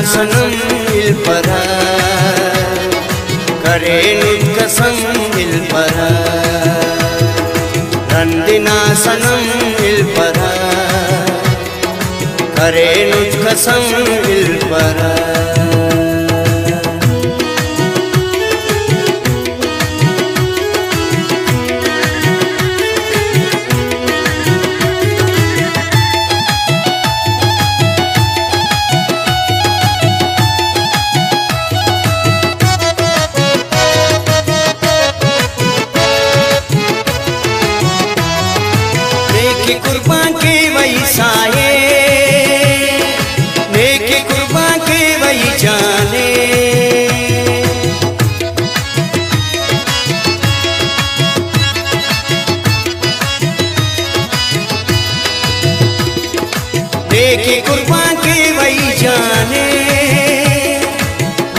सनम मिल परा करे नुज कसम मिल परा रंदिना सनम मिल परा करे नुज कसम मिल परा कुर्बान के वही साये नेके कुर्बान के वही जाने नेके कुर्बान के वही जाने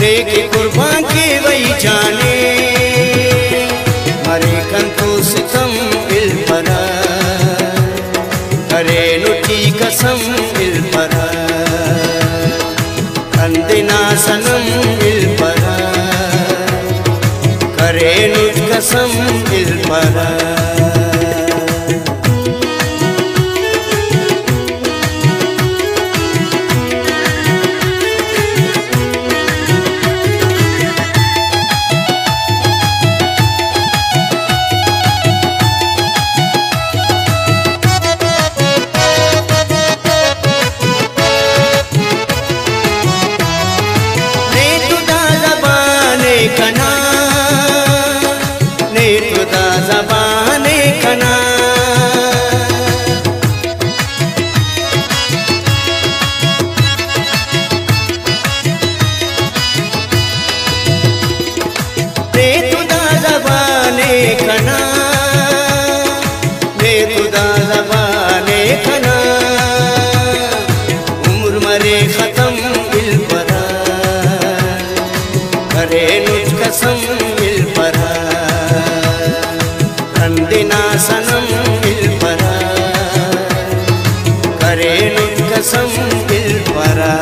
नेके कुर्बान के वही जाने मरे कंतु सितम मिल परा करे नुठी कसम मिल परा रंदिना सनम मिल परा करे नुठ कसम मिल परा कना ने तुदा ज़बाने कना ने तुदा ज़बाने कना ने तुदा ज़बाने कना उम्र मरे ख़त्म दिल परा करे नुज कसम मिल परा रंदिना सनम मिल परा करे नुज कसम मिल परा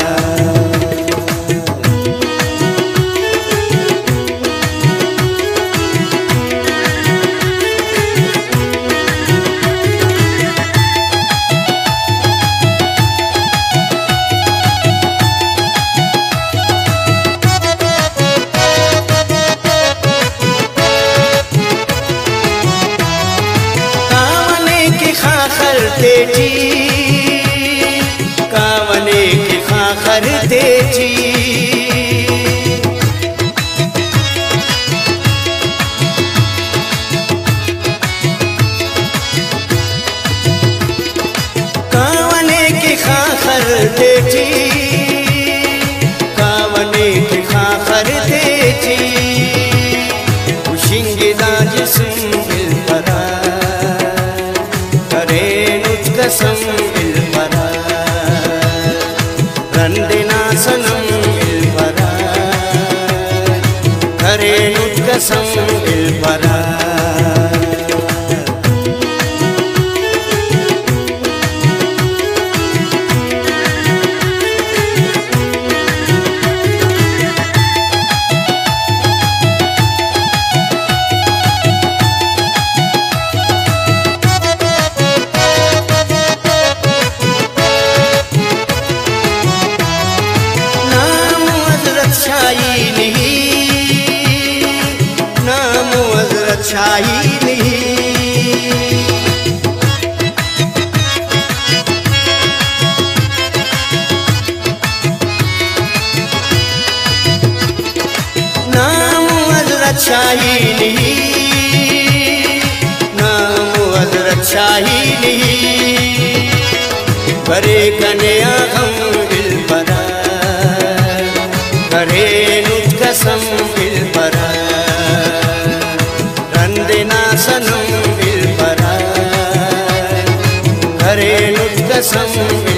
तेजी कावने की खाखर तेजी कावने की खाखर तेजी कावने की खाखर तेजी उशिंगिदा जिस्म मिल परा करे कसम मिल परा रंदिना सनम मिल परा करे नुज कसम मिल परा शाही नहीं नाम हज़रत शाही नहीं नाम हज़रत शाही नहीं करे कन्या हम दिल परा करे कसम